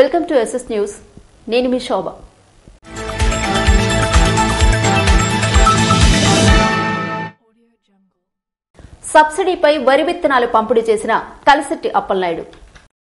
Welcome to SS news. నేను మీ శోభ. సబ్సిడీపై వరి విత్తనాలు పంపిణీ చేసిన కలిశెట్టి అప్పలనాయుడు.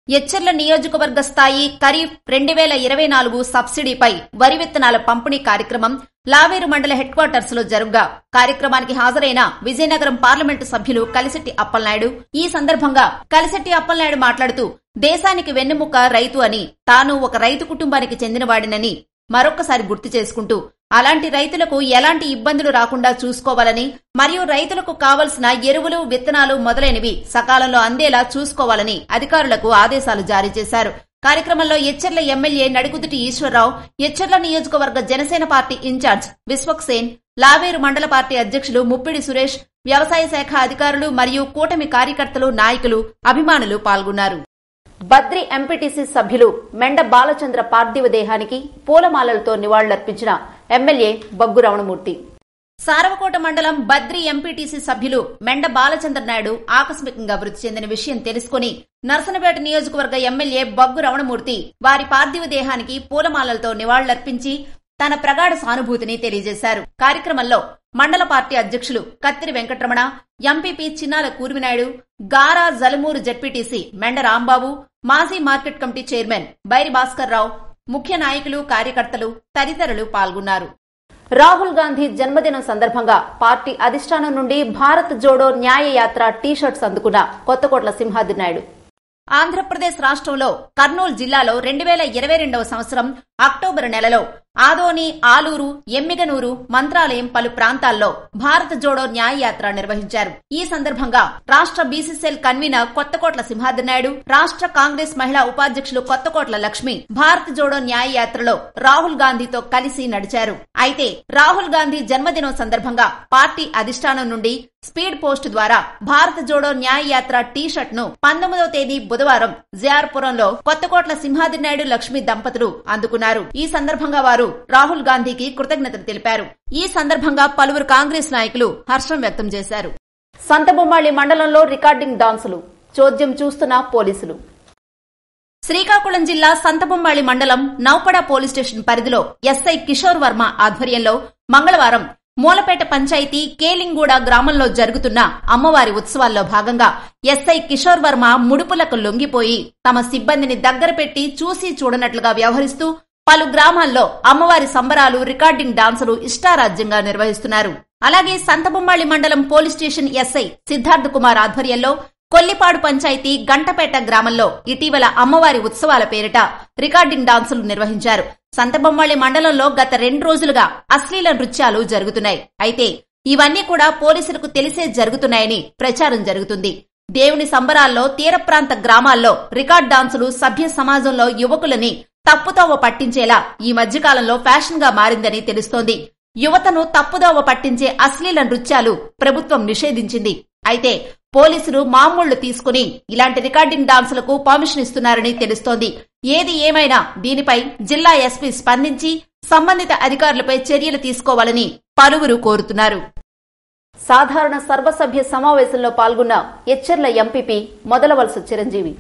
ఎచ్చెర్ల నియోజకవర్గ స్థాయి ఖరీఫ్ 2024 సబ్సిడీపై వరి విత్తనాల పంపిణీ కార్యక్రమం లావేరు మండల హెడ్ క్వార్టర్స్ లో జరుగ్గా కార్యక్రమానికి హాజరైన విజయనగరం పార్లమెంటు సభ్యులు కలిశెట్టి అప్పలనాయుడు ఈ సందర్భంగా కలిశెట్టి అప్పలనాయుడు మాట్లాడుతూ దేశానికి వెన్నెముక రైతు అని, తాను ఒక రైతు కుటుంబానికి చెందినవాడినని మరొక్కసారి గుర్తు చేసుకుంటూ అలాంటి రైతులకు ఎలాంటి ఇబ్బందులు రాకుండా చూసుకోవాలని మరియు రైతులకు కావలసిన ఎరువులు, విత్తనాలు మొదలైనవి సకాలంలో అందేలా చూసుకోవాలని అధికారులకు ఆదేశాలు జారీ చేశారు. కార్యక్రమంలో ఎచ్చెర్ల ఎమ్మెల్యే నడికుదుటి ఈశ్వరరావు, ఎచ్చెర్ల నియోజకవర్గ జనసేన పార్టీ ఇన్ఛార్జ్ విశ్వక్సేన్, లావేరు మండల పార్టీ అధ్యక్షులు ముప్పిడి సురేష్, వ్యవసాయ శాఖ అధికారులు మరియు కూటమి కార్యకర్తలు, నాయకులు, అభిమానులు పాల్గొన్నారు. బద్రి ఎంపీటీసీ సభ్యులు మెండ బాలచంద్ర పార్థివ దేహానికి పూలమాలలతో నివాళులర్పించిన ఎమ్మెల్యే బగ్గు రమణమూర్తి. సారవకోట మండలం బద్రి ఎంపీటీసీ సభ్యులు మెండ బాలచంద్ర నాయుడు ఆకస్మికంగా మృతి చెందిన విషయం తెలుసుకుని నర్సనపేట నియోజకవర్గ ఎమ్మెల్యే బగ్గు రమణమూర్తి వారి పార్థివ దేహానికి పూలమాలలతో నివాళులర్పించి తన ప్రగాఢ సానుభూతిని తెలియజేశారు. కార్యక్రమంలో మండల పార్టీ అధ్యక్షులు కత్తిరి వెంకటరమణ, ఎంపీపీ చిన్నాల కూర్మినాయుడు, గారా జలమూరు జడ్పీటీసీ మెండ రాంబాబు, మాజీ market committee chairman Bairi Bhaskar Rao, ముఖ్య నాయకులు, కార్యకర్తలు తదితరులు పాల్గొన్నారు. రాహుల్ గాంధీ జన్మదినం సందర్భంగా పార్టీ అధిష్టానం నుండి భారత్ జోడో న్యాయ యాత్ర టీ-షర్ట్స్ అందుకున్న కొత్తకోట్ల సింహాద్రి నాయుడు. ఆంధ్రప్రదేశ్ రాష్ట్రంలో కర్నూలు జిల్లాలో 2022 సంవత్సరం అక్టోబర్ నెలలో ఆదోని, ఆలూరు, ఎమ్మిగనూరు, మంత్రాలయం పలు ప్రాంతాల్లో భారత్ జోడో న్యాయ యాత్ర నిర్వహించారు. ఈ సందర్భంగా రాష్ట్ర బీసీసీఎల్ కన్వీనర్ కొత్తకోట్ల సింహాద్రి నాయుడు, రాష్ట్ర కాంగ్రెస్ మహిళా ఉపాధ్యక్షులు కొత్తకోట్ల లక్ష్మి భారత్ జోడో న్యాయ యాత్రలో రాహుల్ గాంధీతో కలిసి నడిచారు. అయితే రాహుల్ గాంధీ జన్మదినం సందర్భంగా పార్టీ అధిష్టానం నుండి స్పీడ్ పోస్ట్ ద్వారా భారత్ జోడో న్యాయ యాత్ర టీ-షర్ట్ ను 19వ తేదీ బుధవారం జేఆర్పురంలో కొత్తకోట్ల సింహాద్రి నాయుడు, లక్ష్మి దంపతులు అందుకున్నారు. ఈ సందర్భంగా వారు రాహుల్ గాంధీకి కృతజ్ఞతలు తెలిపారు. ఈ సందర్భంగా పలువురు కాంగ్రెస్ నాయకులు హర్షం వ్యక్తం చేశారు. సంతబొమ్మాళి మండలంలో రికార్డింగ్ డాన్సులు, చోద్యం చూస్తున్న పోలీసులు. శ్రీకాకుళం జిల్లా సంతబొమ్మాళి మండలం నౌపడ పోలీస్ స్టేషన్ పరిధిలో ఎస్ఐ కిషోర్ వర్మ ఆధ్వర్యంలో మంగళవారం మూలపేట పంచాయతీ కేలింగూడ గ్రామంలో జరుగుతున్న అమ్మవారి ఉత్సవాల్లో భాగంగా ఎస్ఐ కిషోర్ వర్మ ముడుపులకు లొంగిపోయి తమ సిబ్బందిని దగ్గర పెట్టి చూసి చూడనట్లుగా వ్యవహరిస్తూ పలు గ్రామాల్లో అమ్మవారి సంబరాలు, రికార్డింగ్ డాన్సులు ఇష్టారాజ్యంగా నిర్వహిస్తున్నారు. అలాగే సంతబొమ్మాళి మండలం police station SI Siddharth Kumar ఆధ్వర్యంలో కొల్లిపాడు పంచాయతీ గంటపేట గ్రామంలో ఇటీవల అమ్మవారి ఉత్సవాల పేరిట రికార్డింగ్ డాన్సులు నిర్వహించారు. సంతబొమ్మాళి మండలంలో గత 2 రోజులుగా అశ్లీల నృత్యాలు జరుగుతున్నాయి. అయితే ఇవన్నీ కూడా పోలీసులకు తెలిసే జరుగుతున్నాయని ప్రచారం జరుగుతుంది. దేవుని సంబరాల్లో తీర ప్రాంత గ్రామాల్లో రికార్డ్ డాన్సులు సభ్య సమాజంలో యువకులని తప్పుదోవ పట్టించేలా ఈ మధ్యకాలంలో ఫ్యాషన్ గా మారిందని తెలుస్తోంది. యువతను తప్పుదోవ పట్టించే అశ్లీల నృత్యాలు ప్రభుత్వం నిషేధించింది. అయితే పోలీసులు మామూళ్లు తీసుకుని ఇలాంటి రికార్డింగ్ డాన్సులకు పర్మిషన్ ఇస్తున్నారని తెలుస్తోంది. ఏది ఏమైనా దీనిపై జిల్లా ఎస్పీ స్పందించి సంబంధిత అధికారులపై చర్యలు తీసుకోవాలని పలువురు కోరుతున్నారు. సాధారణ సర్వసభ్య సమావేశంలో పాల్గొన్న ఎచ్చెర్ల ఎంపీపీ మొదలవలస చిరంజీవి.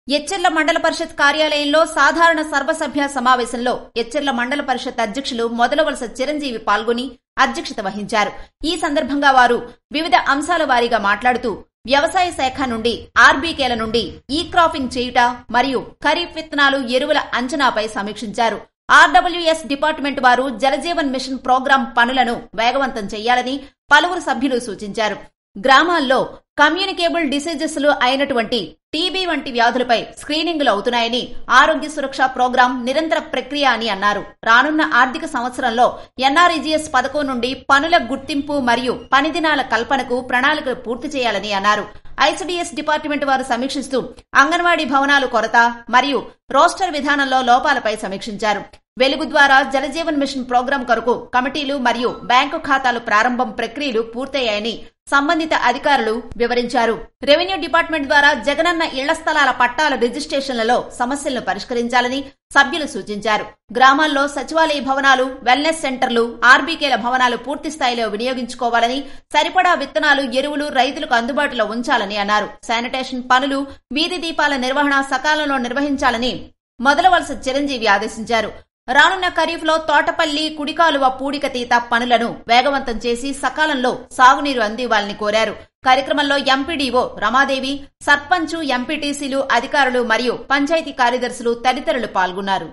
ఎచ్చెర్ల మండల పరిషత్ కార్యాలయంలో సాధారణ సర్వసభ్య సమావేశంలో ఎచ్చెర్ల మండల పరిషత్ అధ్యక్షులు మొదలవలస చిరంజీవి పాల్గొని అధ్యక్షత వహించారు. ఈ సందర్భంగా వారు వివిధ అంశాల వారీగా మాట్లాడుతూ వ్యవసాయ శాఖ నుండి, ఆర్బీకేల నుండి ఈ క్రాపింగ్ చేయుట మరియు ఖరీఫ్ విత్తనాలు, ఎరువుల అంచనాపై సమీక్షించారు. ఆర్డబ్ల్యూఎస్ డిపార్ట్మెంట్ వారు జలజీవన్ మిషన్ ప్రోగ్రాం పనులను వేగవంతం చేయాలని పలువురు సభ్యులు సూచించారు. గ్రామాల్లో కమ్యూనికేబుల్ డిసీజెస్ లు అయినటువంటి టీబీ వంటి వ్యాధులపై స్క్రీనింగులు అవుతున్నాయని, ఆరోగ్య సురక్ష ప్రోగ్రాం నిరంతర ప్రక్రియ అని అన్నారు. రానున్న ఆర్థిక సంవత్సరంలో ఎన్ఆర్ఈజీఎస్ పథకం నుండి పనుల గుర్తింపు మరియు పని దినాల కల్పనకు ప్రణాళికలు పూర్తి చేయాలని అన్నారు. ఐసీడీఎస్ డిపార్ట్మెంట్ వారు సమీక్షిస్తూ అంగన్వాడీ భవనాలు కొరత మరియు రోస్టర్ విధానంలో లోపాలపై సమీక్షించారు. వెలుగు ద్వారా జలజీవన్ మిషన్ ప్రోగ్రాం కొరకు కమిటీలు మరియు బ్యాంకు ఖాతాలు ప్రారంభం ప్రక్రియలు పూర్తయ్యాయని సంబంధిత అధికారులు వివరించారు. రెవెన్యూ డిపార్ట్మెంట్ ద్వారా జగనన్న ఇళ్ల స్థలాల పట్టాల రిజిస్ట్రేషన్లలో సమస్యలను పరిష్కరించాలని సభ్యులు సూచించారు. గ్రామాల్లో సచివాలయ భవనాలు, వెల్నెస్ సెంటర్లు, ఆర్బీకేల భవనాలు పూర్తి స్థాయిలో వినియోగించుకోవాలని, సరిపడా విత్తనాలు, ఎరువులు రైతులకు అందుబాటులో ఉంచాలని అన్నారు. శానిటేషన్ పనులు, వీధి దీపాల నిర్వహణ సకాలంలో నిర్వహించాలని మొదలవలస చిరంజీవి ఆదేశించారు. రానున్న ఖరీఫ్లో తోటపల్లి కుడికాలువ పూడికతీత పనులను వేగవంతం చేసి సకాలంలో సాగునీరు అందివ్వాలని కోరారు. కార్యక్రమంలో ఎంపీడీఓ రమాదేవి, సర్పంచ్, ఎంపీటీసీలు, అధికారులు మరియు పంచాయతీ కార్యదర్శులు తదితరులు పాల్గొన్నారు.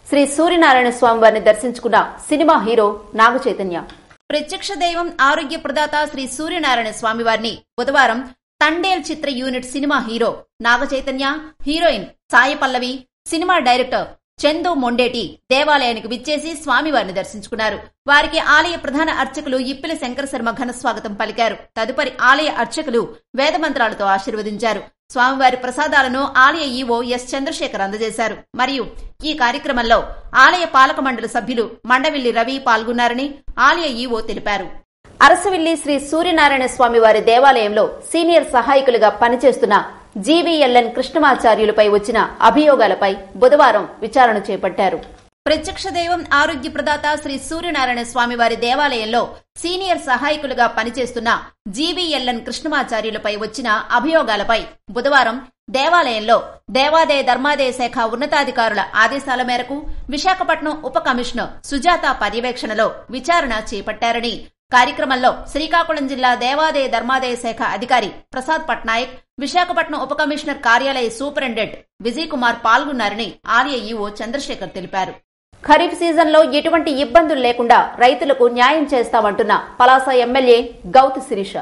శ్రీ సూర్యనారాయణ స్వామి వారిని దర్శించుకున్న సినిమా హీరో నాగ చైతన్య. ప్రత్యక్ష దైవం, ఆరోగ్య ప్రదాత శ్రీ సూర్యనారాయణ స్వామి వారిని బుధవారం తండేల్ చిత్ర unit cinema hero Naga Chaitanya, heroine Sai Pallavi, cinema director Chandu Mondeti దేవాలయానికి విచ్చేసి స్వామివారిని దర్శించుకున్నారు. వారికి ఆలయ ప్రధాన అర్చకులు ఇప్పిలి శంకర శర్మ ఘన స్వాగతం పలికారు. తదుపరి ఆలయ అర్చకులు వేదమంత్రాలతో ఆశీర్వదించారు. స్వామివారి ప్రసాదాలను ఆలయ ఈవో ఎస్ చంద్రశేఖర్ అందజేశారు. మరియు ఈ కార్యక్రమంలో ఆలయ పాలక మండలి సభ్యులు మండవిల్లి రవి పాల్గొన్నారని ఆలయ ఈవో తెలిపారు. అరసవిల్లి శ్రీ సూర్యనారాయణ స్వామి వారి దేవాలయంలో సీనియర్ సహాయకులుగా పనిచేస్తున్న జీవీఎల్ఎన్ కృష్ణమాచార్యులపై వచ్చిన అభియోగాలపై బుధవారం విచారణ చేపట్టారు. ప్రత్యక్ష దైవం, ఆరోగ్య ప్రదాత శ్రీ సూర్యనారాయణ స్వామి వారి దేవాలయంలో సీనియర్ సహాయకులుగా పనిచేస్తున్న జీవీఎల్ఎన్ కృష్ణమాచార్యులపై వచ్చిన అభియోగాలపై బుధవారం దేవాలయంలో దేవాదాయ ధర్మాదాయ శాఖ ఉన్నతాధికారుల ఆదేశాల మేరకు విశాఖపట్నం ఉప కమిషనర్ సుజాత పర్యవేక్షణలో విచారణ చేపట్టారని, కార్యక్రమంలో శ్రీకాకుళం జిల్లా దేవాదాయ ధర్మాదాయ శాఖ అధికారి ప్రసాద్ పట్నాయక్, విశాఖపట్నం ఉప కమిషనర్ కార్యాలయ సూపరింటెండెంట్ విజయ్ కుమార్ పాల్గొన్నారని ఆలయ ఈవో చంద్రశేఖర్ తెలిపారు. ఖరీఫ్ సీజన్లో ఎటువంటి ఇబ్బందులు లేకుండా రైతులకు న్యాయం చేస్తామంటున్న పలాస ఎమ్మెల్యే గౌతు శిరీష.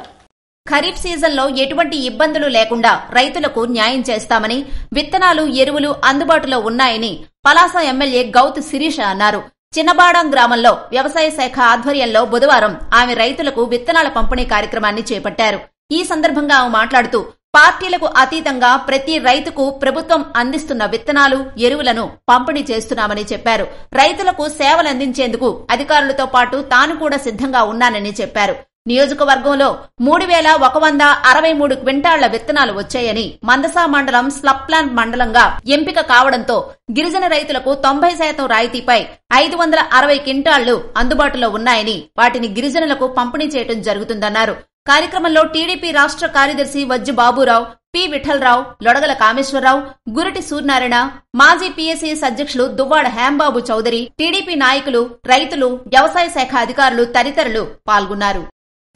ఖరీఫ్ సీజన్లో ఎటువంటి ఇబ్బందులు లేకుండా రైతులకు న్యాయం చేస్తామని, విత్తనాలు, ఎరువులు అందుబాటులో ఉన్నాయని పలాస ఎమ్మెల్యే గౌతు శిరీష అన్నారు. చిన్నబాడం గ్రామంలో వ్యవసాయ శాఖ ఆధ్వర్యంలో బుధవారం ఆమె రైతులకు విత్తనాల పంపిణీ కార్యక్రమాన్ని చేపట్టారు. ఈ సందర్భంగా ఆమె మాట్లాడుతూ పార్టీలకు అతీతంగా ప్రతి రైతుకు ప్రభుత్వం అందిస్తున్న విత్తనాలు, ఎరువులను పంపిణీ చేస్తున్నామని చెప్పారు. రైతులకు సేవలందించేందుకు అధికారులతో పాటు తాను కూడా సిద్ధంగా ఉన్నానని చెప్పారు. నియోజకవర్గంలో 3163 క్వింటాళ్ల విత్తనాలు వచ్చాయని, మందసా మండలం స్లబ్ ప్లాన్ మండలంగా ఎంపిక కావడంతో గిరిజన రైతులకు 90% రాయితీపై 560 క్వింటాళ్లు అందుబాటులో ఉన్నాయని, వాటిని గిరిజనులకు పంపిణీ చేయడం జరుగుతుందన్నారు. కార్యక్రమంలో టీడీపీ రాష్ట్ర కార్యదర్శి వజ్జి బాబురావు, పి విఠలరావు, లొడగల కామేశ్వరరావు, గురటి సూర్యనారాయణ, మాజీ పీఎస్సీఎస్ అధ్యక్షులు దువ్వాడ హేంబాబు చౌదరి, టీడీపీ నాయకులు, రైతులు, వ్యవసాయ శాఖ అధికారులు తదితరులు పాల్గొన్నారు.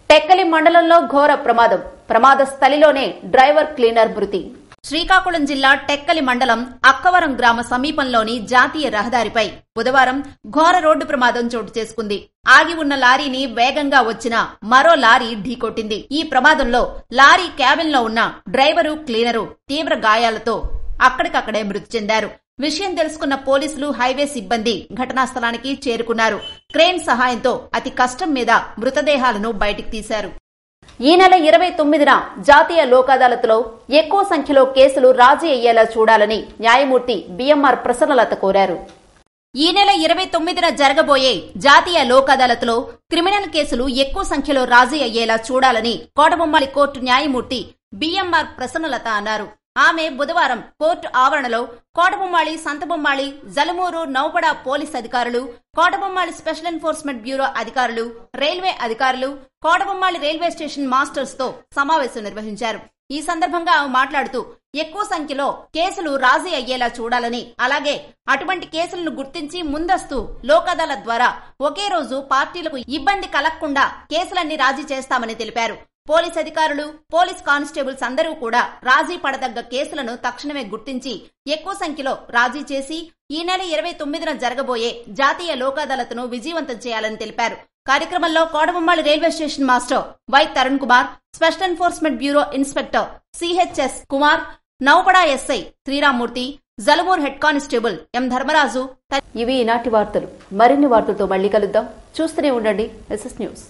టెక్కలి మండలంలో ఘోర ప్రమాదం. ప్రమాద స్థలిలోనే డ్రైవర్, క్లీనర్ మృతి. శ్రీకాకుళం జిల్లా టెక్కలి మండలం అక్కవరం గ్రామ సమీపంలోని జాతీయ రహదారిపై బుధవారం ఘోర రోడ్డు ప్రమాదం చోటు చేసుకుంది. ఆగి ఉన్న లారీని వేగంగా వచ్చిన మరో లారీ ఢీకొట్టింది. ఈ ప్రమాదంలో లారీ క్యాబిన్ లో ఉన్న డ్రైవరు, క్లీనరు తీవ్ర గాయాలతో అక్కడికక్కడే మృతి చెందారు. విషయం తెలుసుకున్న పోలీసులు, హైవే సిబ్బంది ఘటనా స్థలానికి చేరుకున్నారు. క్రేన్ సహాయంతో అతి కష్టం మీద మృతదేహాలను బయటికి తీశారు. ఈ నెల 29న జాతీయ లోక్ అదాలత్లో ఎక్కువ సంఖ్యలో కేసులు రాజీ అయ్యేలా చూడాలని న్యాయమూర్తి బిఎంఆర్ ప్రసన్నలత కోరారు. ఈ నెల 29న జరగబోయే జాతీయ లోక్ అదాలత్లో క్రిమినల్ కేసులు ఎక్కువ సంఖ్యలో రాజీ అయ్యేలా చూడాలని కోటబొమ్మాళి కోర్టు న్యాయమూర్తి బిఎంఆర్ ప్రసన్నలత అన్నారు. ఆమె బుధవారం కోర్టు ఆవరణలో కోటబొమ్మాళి, సంతబొమ్మాళి, జలమూరు, నౌపడ పోలీస్ అధికారులు, కోటబొమ్మాళి స్పెషల్ ఎన్ఫోర్స్మెంట్ బ్యూరో అధికారులు, రైల్వే అధికారులు, కోటబొమ్మాళి రైల్వే స్టేషన్ మాస్టర్స్ తో సమావేశం నిర్వహించారు. ఈ సందర్భంగా ఆమె మాట్లాడుతూ ఎక్కువ సంఖ్యలో కేసులు రాజీ అయ్యేలా చూడాలని, అలాగే అటువంటి కేసులను గుర్తించి ముందస్తు లోక్ అదాలత్ ద్వారా ఒకే రోజు పార్టీలకు ఇబ్బంది కలగకుండా కేసులన్నీ రాజీ చేస్తామని తెలిపారు. పోలీస్ అధికారులు, పోలీస్ కానిస్టేబుల్స్ అందరూ కూడా రాజీ పడదగ్గ కేసులను తక్షణమే గుర్తించి ఎక్కువ సంఖ్యలో రాజీ చేసి ఈ నెల 29న జరగబోయే జాతీయ లోక్ అదాలత్ను విజయవంతం చేయాలని తెలిపారు. కార్యక్రమంలో Kotabommali railway station master Y Tarun Kumar, special enforcement bureau inspector CHS Kumar, Naupada SI Sriramamurthy, Jalamur head constable M Dharmaraju. ఇవి ఈనాటి వార్తలు. మరిన్ని వార్తలతో మళ్లీ కలుద్దాం. చూస్తూనే ఉండండి ఎస్ఎస్ న్యూస్.